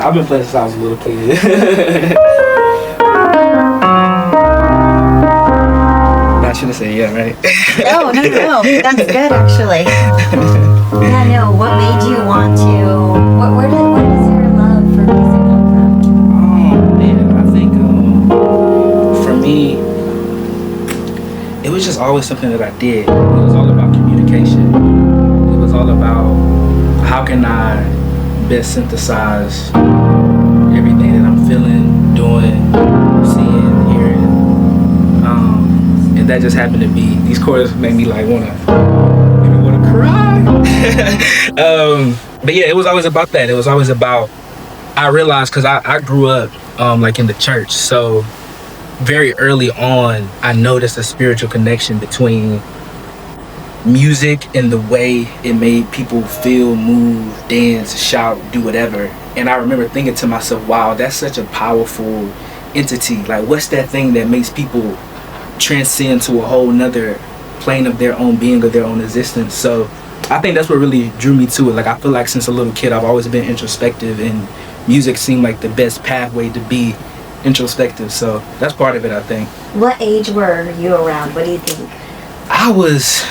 I've been playing since I was a little kid. I shouldn't say yeah, right? No. That's good, actually. Yeah, no. What made you want to? Where does your love for music come from? Man, I think for me, it was just always something that I did. It was all about communication. It was all about how can I best synthesize everything that I'm feeling, doing, seeing, hearing. And that just happened to be, these chords make me like wanna cry. But yeah, it was always about that. It was always about, I realized, cause I grew up like in the church, so very early on I noticed a spiritual connection between music and the way it made people feel, move, dance, shout, do whatever. And I remember thinking to myself, wow, that's such a powerful entity. Like, what's that thing that makes people transcend to a whole nother plane of their own being or their own existence? So I think that's what really drew me to it. Like, I feel like since a little kid I've always been introspective, and music seemed like the best pathway to be introspective. So that's part of it, I think. What age were you around? What do you think? I was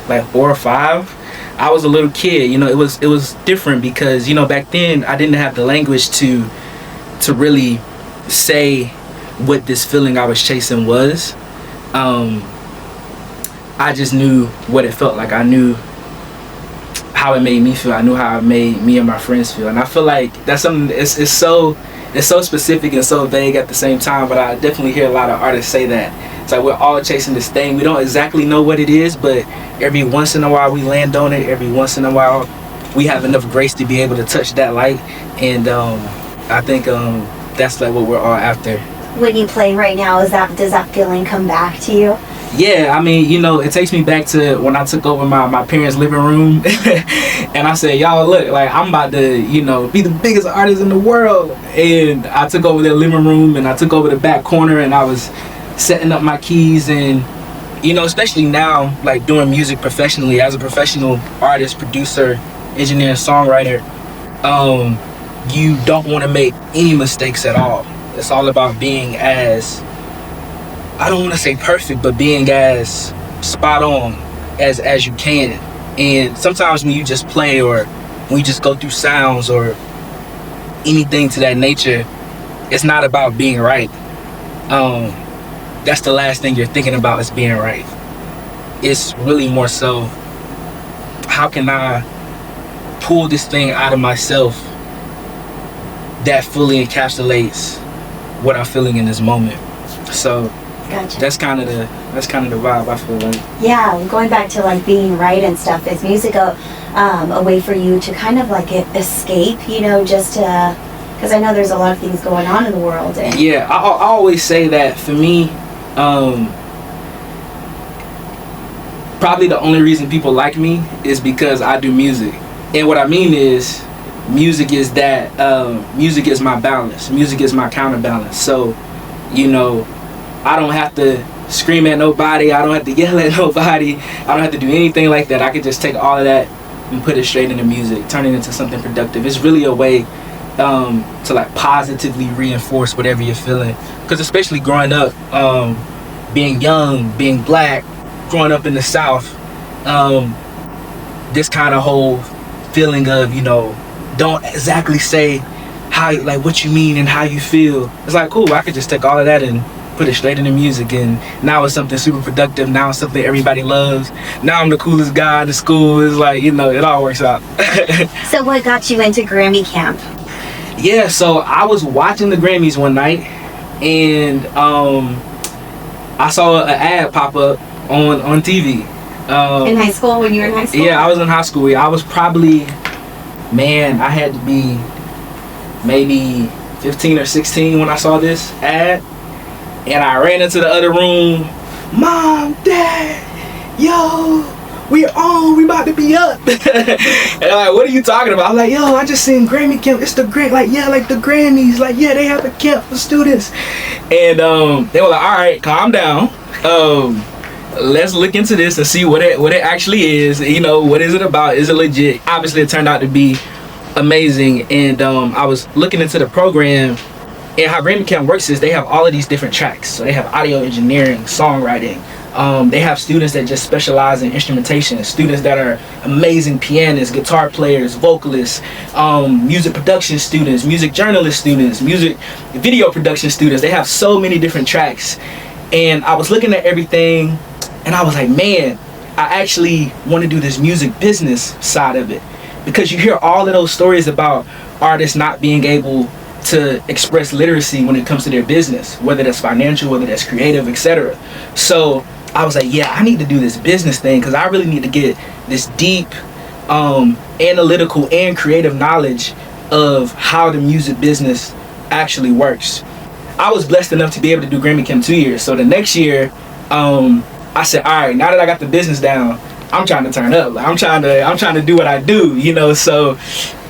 like 4 or 5. I was a little kid. You know, it was different because, you know, back then I didn't have the language to really say what this feeling I was chasing was. I just knew what it felt like. I knew how it made me feel. I knew how it made me and my friends feel. And I feel like that's something, it's so specific and so vague at the same time, but I definitely hear a lot of artists say that. It's like we're all chasing this thing. We don't exactly know what it is, but every once in a while we land on it. Every once in a while we have enough grace to be able to touch that light. And I think that's like what we're all after. When you play right now, does that feeling come back to you? Yeah, I mean, you know, it takes me back to when I took over my parents' living room and I said, y'all, look, like, I'm about to, you know, be the biggest artist in the world. And I took over their living room and I took over the back corner and I was setting up my keys. And, you know, especially now, like, doing music professionally as a professional artist, producer, engineer, songwriter, you don't want to make any mistakes at all. It's all about being as, I don't want to say perfect, but being as spot on as you can. And sometimes when you just play or when you just go through sounds or anything to that nature, it's not about being right. That's the last thing you're thinking about, is being right. It's really more so, how can I pull this thing out of myself that fully encapsulates what I'm feeling in this moment. So Gotcha. That's kind of the vibe, I feel like. Yeah, going back to like being right and stuff, is music a way for you to kind of like escape, you know, just to, because I know there's a lot of things going on in the world. And yeah, I always say that for me, probably the only reason people like me is because I do music. And what I mean is, music is that, music is my balance. Music is my counterbalance. So, you know, I don't have to scream at nobody. I don't have to yell at nobody. I don't have to do anything like that. I could just take all of that and put it straight into music, turn it into something productive. It's really a way to like positively reinforce whatever you're feeling. Because especially growing up, being young, being black, growing up in the South, this kind of whole feeling of, you know, don't exactly say how, like, what you mean and how you feel. It's like, cool, I could just take all of that and put it straight into music, and now it's something super productive. Now it's something everybody loves. Now I'm the coolest guy in the school. It's like, you know, it all works out. So what got you into GRAMMY Camp? Yeah, so I was watching the Grammys one night, and I saw an ad pop up on TV. In high school, when you were in high school? Yeah, I was in high school. Yeah, I was probably, man, I had to be maybe 15 or 16 when I saw this ad. And I ran into the other room. Mom, Dad, yo, we about to be up. And I'm like, what are you talking about? I'm like, yo, I just seen GRAMMY Camp. It's the great, like, yeah, like the Grammys. Like, yeah, they have a camp for students. And they were like, all right, calm down. Let's look into this and see what it actually is. You know, what is it about? Is it legit? Obviously, it turned out to be amazing. And I was looking into the program, and how GRAMMY Camp works is they have all of these different tracks. So they have audio engineering, songwriting. They have students that just specialize in instrumentation, students that are amazing pianists, guitar players, vocalists, music production students, music journalist students, music video production students. They have so many different tracks. And I was looking at everything, and I was like, man, I actually want to do this music business side of it. Because you hear all of those stories about artists not being able to express literacy when it comes to their business, whether that's financial, whether that's creative, etc. So I was like, yeah, I need to do this business thing, because I really need to get this deep analytical and creative knowledge of how the music business actually works. I was blessed enough to be able to do GRAMMY Camp 2 years. So the next year, I said, all right, now that I got the business down, I'm trying to turn up. Like, I'm trying to do what I do, you know. So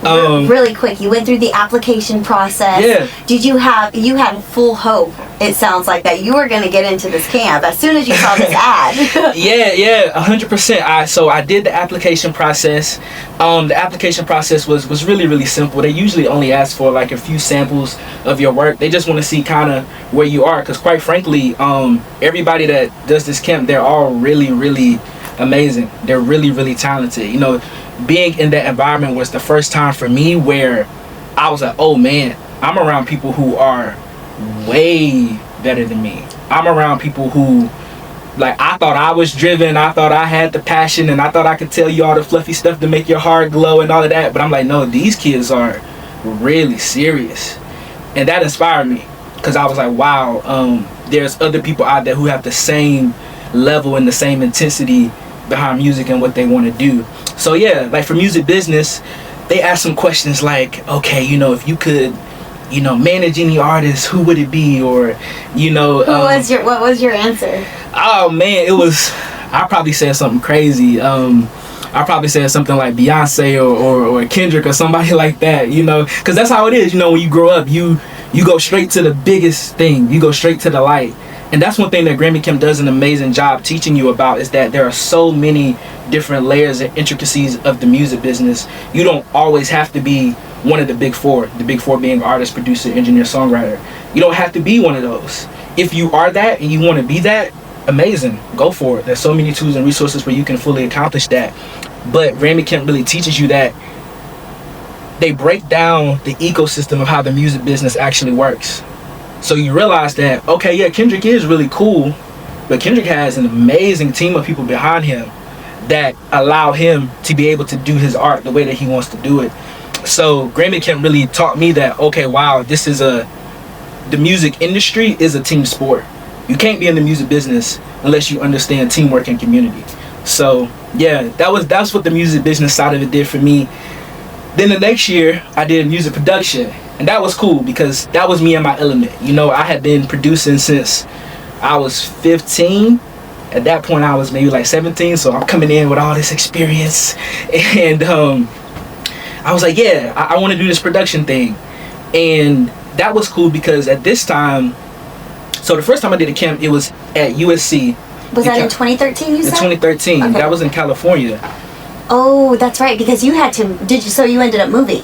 really quick, you went through the application process. Yeah. Did you had full hope, it sounds like, that you were going to get into this camp as soon as you saw this ad? Yeah, 100%. So I did the application process. The application process was really, really simple. They usually only ask for like a few samples of your work. They just want to see kind of where you are, because quite frankly, everybody that does this camp, they're all really, really amazing. They're really, really talented. You know, being in that environment was the first time for me where I was like, oh man, I'm around people who are way better than me. I'm around people who, like, I thought I was driven, I thought I had the passion, and I thought I could tell you all the fluffy stuff to make your heart glow and all of that, but I'm like, no, these kids are really serious. And that inspired me, because I was like, wow, there's other people out there who have the same level and the same intensity behind music and what they want to do. So yeah, like for music business, they ask some questions like, okay, you know, if you could, you know, manage any artist, who would it be? Or, you know, what was your answer? Oh man, I probably said something crazy. I probably said something like Beyonce or Kendrick or somebody like that, you know, because that's how it is. You know, when you grow up, you go straight to the biggest thing. You go straight to the light. And that's one thing that GRAMMY Camp does an amazing job teaching you about, is that there are so many different layers and intricacies of the music business. You don't always have to be one of the big four being artist, producer, engineer, songwriter. You don't have to be one of those. If you are that and you want to be that, amazing, go for it. There's so many tools and resources where you can fully accomplish that. But GRAMMY Camp really teaches you that. They break down the ecosystem of how the music business actually works. So you realize that, okay, yeah, Kendrick is really cool, but Kendrick has an amazing team of people behind him that allow him to be able to do his art the way that he wants to do it. So GRAMMY Camp really taught me that, okay, wow, the music industry is a team sport. You can't be in the music business unless you understand teamwork and community. So yeah, that's what the music business side of it did for me. Then the next year I did music production. And that was cool, because that was me in my element. You know, I had been producing since I was 15. At that point, I was maybe like 17. So I'm coming in with all this experience. And I was like, yeah, I want to do this production thing. And that was cool, because at this time, so the first time I did a camp, it was at USC. Was that in 2013, you said? In 2013. Okay. That was in California. Oh, that's right, because you had to, so you ended up moving?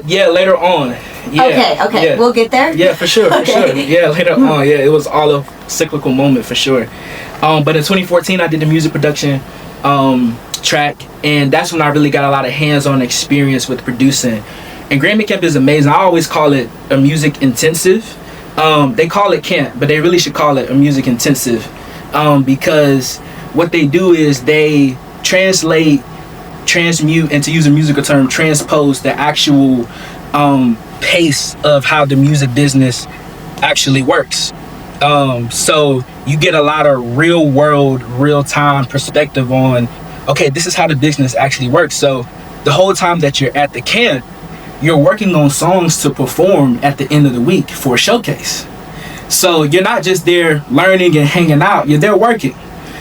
Yeah, later on. Yeah, okay, yeah. We'll get there? Yeah, for sure, for sure. Yeah, later on, yeah, it was all a cyclical moment for sure. But in 2014, I did the music production track, and that's when I really got a lot of hands-on experience with producing. And GRAMMY Camp is amazing. I always call it a music intensive. They call it camp, but they really should call it a music intensive, because what they do is they transmute, and to use a musical term, transpose the actual pace of how the music business actually works. So you get a lot of real world, real time perspective on, okay, this is how the business actually works. So the whole time that you're at the camp, you're working on songs to perform at the end of the week for a showcase. So you're not just there learning and hanging out, you're there working.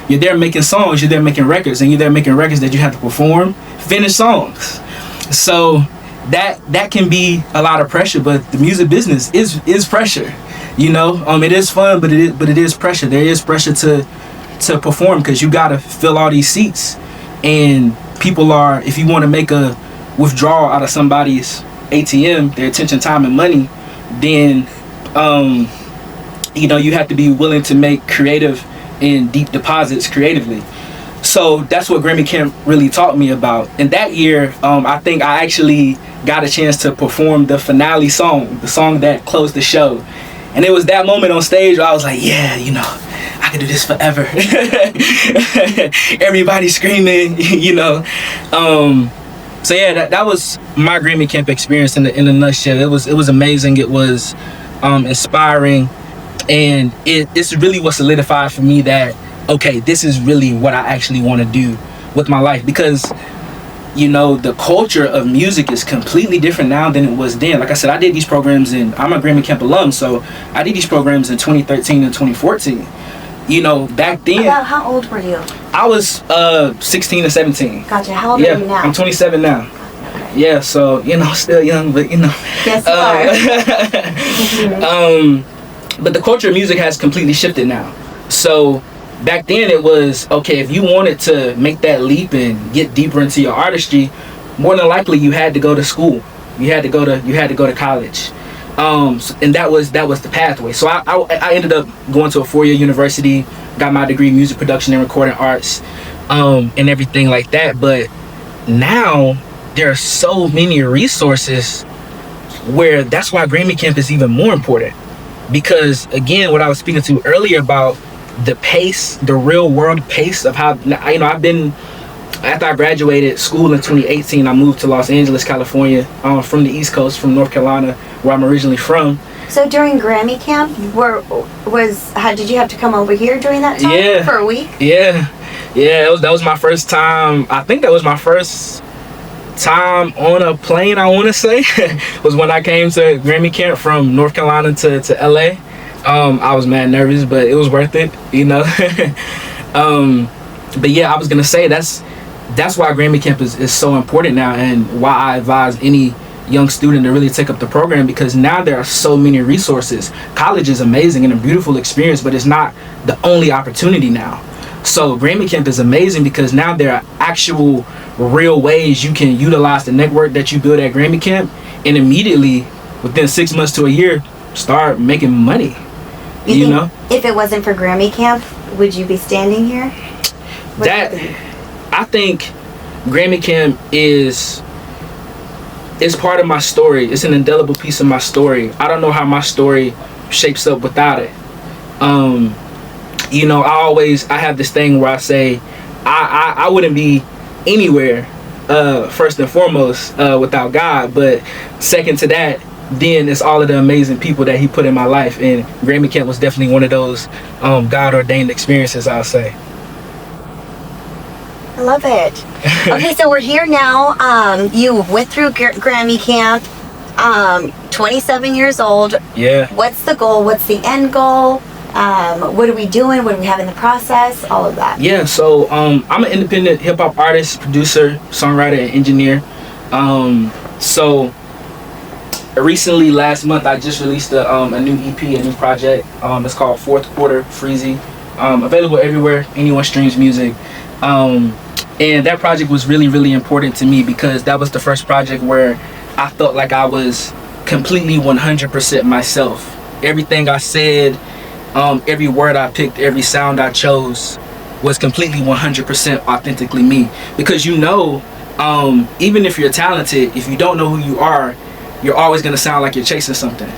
You're there making songs, you're there making records, and you're there making records that you have to perform, finish songs. So that can be a lot of pressure, but the music business is pressure. You know, it is fun, but it is pressure. There is pressure to perform, because you gotta fill all these seats, and people are, if you want to make a withdraw out of somebody's ATM, their attention, time, and money, then you have to be willing to make creative and deep deposits creatively. So that's what Grammy Camp really taught me about. And that year, I think I actually got a chance to perform the finale song, the song that closed the show. And it was that moment on stage where I was like, yeah, I can do this forever. Everybody screaming, So yeah, that was my Grammy Camp experience in a nutshell. It was amazing. It was inspiring, and it's really what solidified for me that, okay, this is really what I actually want to do with my life, because the culture of music is completely different now than it was then. Like I said, I did these programs I'm a Grammy Camp alum, so I did these programs in 2013 and 2014. Back then. About how old were you? I was 16 or 17. Gotcha. How old are you now? I'm 27 now. Okay. Yeah, so still young, but Yes, you are. But the culture of music has completely shifted now. So back then it was, okay, if you wanted to make that leap and get deeper into your artistry, more than likely you had to go to school. You had to go to college. And that was the pathway. So I ended up going to a 4-year university, got my degree in music production and recording arts, and everything like that. But now there are so many resources where that's why Grammy Camp is even more important. Because again, what I was speaking to earlier about the pace, the real world pace of how, I've been, after I graduated school in 2018, I moved to Los Angeles, California, from the East Coast, from North Carolina, where I'm originally from. So during Grammy Camp, did you have to come over here during that time? Yeah. For a week? Yeah. That was my first time. I think that was my first time on a plane, I want to say, was when I came to Grammy Camp from North Carolina to LA. I was mad nervous, but it was worth it, But yeah, I was gonna say that's why Grammy Camp is so important now, and why I advise any young student to really take up the program, because now there are so many resources. College is amazing and a beautiful experience, but it's not the only opportunity now. So Grammy Camp is amazing because now there are actual real ways you can utilize the network that you build at Grammy Camp, and immediately within 6 months to a year start making money. You know, if it wasn't for Grammy Camp, would you be standing here? I think Grammy Camp is part of my story. It's an indelible piece of my story. I don't know how my story shapes up without it. I have this thing where I say I wouldn't be anywhere first and foremost without God, but second to that, then it's all of the amazing people that he put in my life, and Grammy Camp was definitely one of those God ordained experiences, I'll say. I love it. Okay, so we're here now. You went through Grammy Camp, 27 years old. Yeah. What's the goal? What's the end goal? What are we doing? What do we have in the process? All of that. Yeah, so I'm an independent hip-hop artist, producer, songwriter, and engineer. So recently, last month, I just released a new EP, a new project. It's called Fourth Quarter Freezy. Available everywhere, anyone streams music. And that project was really, really important to me because that was the first project where I felt like I was completely 100% myself. Everything I said, every word I picked, every sound I chose was completely 100% authentically me. Because even if you're talented, if you don't know who you are, you're always going to sound like you're chasing something.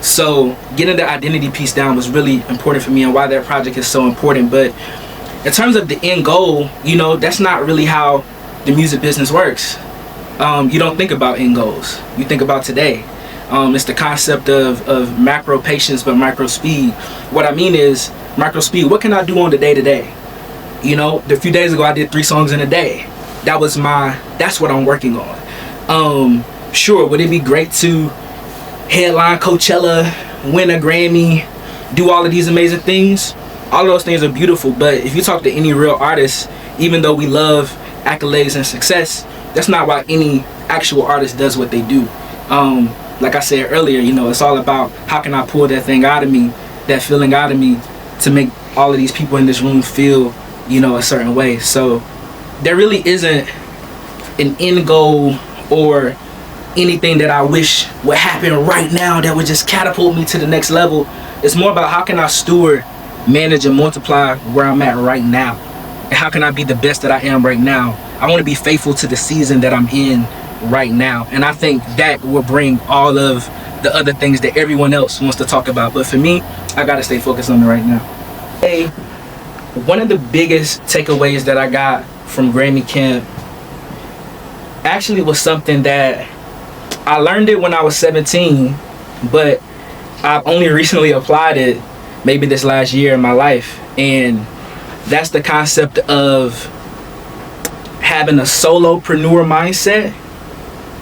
So getting the identity piece down was really important for me, and why that project is so important. But in terms of the end goal, that's not really how the music business works. You don't think about end goals. You think about today. It's the concept of macro patience but micro speed. What I mean is micro speed. What can I do on the day to day? A few days ago I did 3 songs in a day. That's what I'm working on. Sure, would it be great to headline Coachella, win a Grammy, do all of these amazing things? All of those things are beautiful, but if you talk to any real artist, even though we love accolades and success, that's not why any actual artist does what they do. Like I said earlier, it's all about how can I pull that thing out of me, that feeling out of me, to make all of these people in this room feel, a certain way. So there really isn't an end goal or anything that I wish would happen right now that would just catapult me to the next level. It's more about how can I steward, manage, and multiply where I'm at right now, and how can I be the best that I am right now. I want to be faithful to the season that I'm in right now, and I think that will bring all of the other things that everyone else wants to talk about. But for me, I gotta stay focused on it right now. Hey, one of the biggest takeaways that I got from Grammy Camp actually was something that I learned it when I was 17, but I've only recently applied it maybe this last year in my life, and that's the concept of having a solopreneur mindset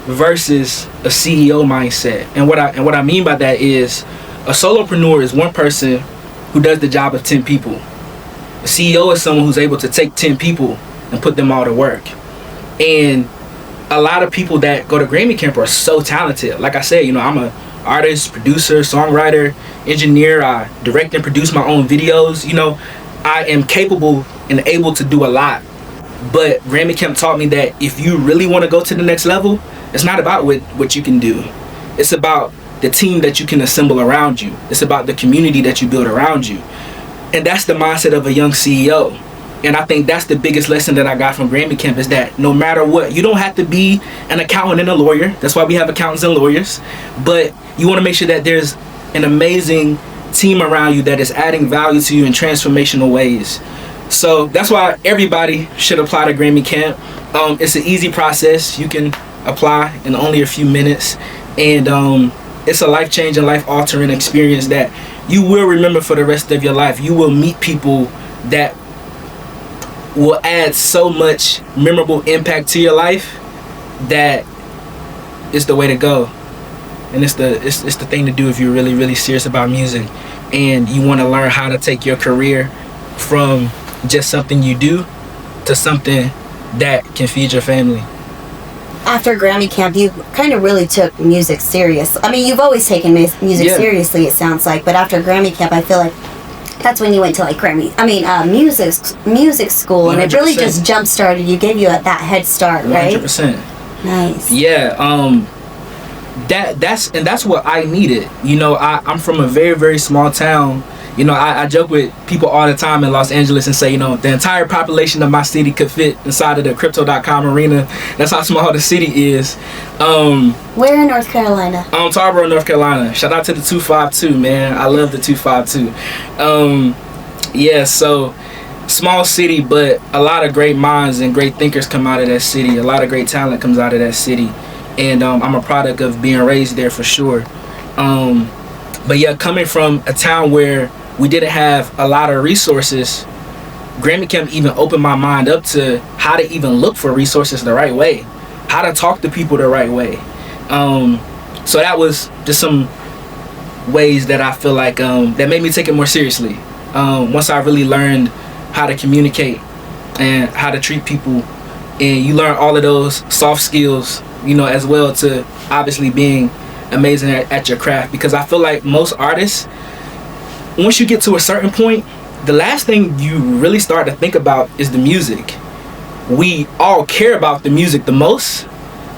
versus a CEO mindset. And what I mean by that is a solopreneur is one person who does the job of 10 people. A CEO is someone who's able to take 10 people and put them all to work. And a lot of people that go to Grammy Camp are so talented. Like I said, I'm an artist, producer, songwriter, engineer. I direct and produce my own videos. I am capable and able to do a lot. But Grammy Camp taught me that if you really want to go to the next level, it's not about what you can do. It's about the team that you can assemble around you. It's about the community that you build around you. And that's the mindset of a young CEO. And I think that's the biggest lesson that I got from Grammy Camp, is that no matter what, you don't have to be an accountant and a lawyer. That's why we have accountants and lawyers. But you want to make sure that there's an amazing team around you that is adding value to you in transformational ways. So that's why everybody should apply to Grammy Camp. It's an easy process. You can apply in only a few minutes. And it's a life-changing, life-altering experience that you will remember for the rest of your life. You will meet people that will add so much memorable impact to your life that it's the way to go. And it's the thing to do if you're really, really serious about music and you want to learn how to take your career from just something you do to something that can feed your family. After Grammy Camp, you kind of really took music serious. I mean, you've always taken music seriously, it sounds like, but after Grammy Camp, I feel like that's when you went to like music school, and 100%. It really just jump started. You gave you that head start, right? 100%. Nice. Yeah. That's what I needed. I'm from a very, very small town. I joke with people all the time in Los Angeles and say, the entire population of my city could fit inside of the Crypto.com arena. That's how small the city is. Where in North Carolina? Tarboro, North Carolina. Shout out to the 252, man. I love the 252. So small city, but a lot of great minds and great thinkers come out of that city. A lot of great talent comes out of that city. And I'm a product of being raised there for sure. But yeah, coming from a town where we didn't have a lot of resources, Grammy Camp even opened my mind up to how to even look for resources the right way, how to talk to people the right way. So that was just some ways that I feel like that made me take it more seriously. Once I really learned how to communicate and how to treat people, and you learn all of those soft skills, as well, to obviously being amazing at your craft. Because I feel like most artists, once you get to a certain point, the last thing you really start to think about is the music. We all care about the music the most,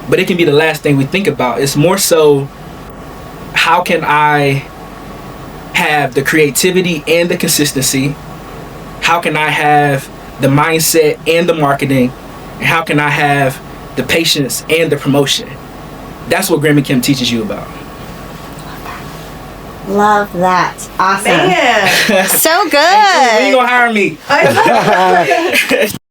but it can be the last thing we think about. It's more so, how can I have the creativity and the consistency? How can I have the mindset and the marketing? And how can I have the patience and the promotion? That's what Grammy Camp teaches you about. Love that. Awesome. Man. So good. When you gonna hire me?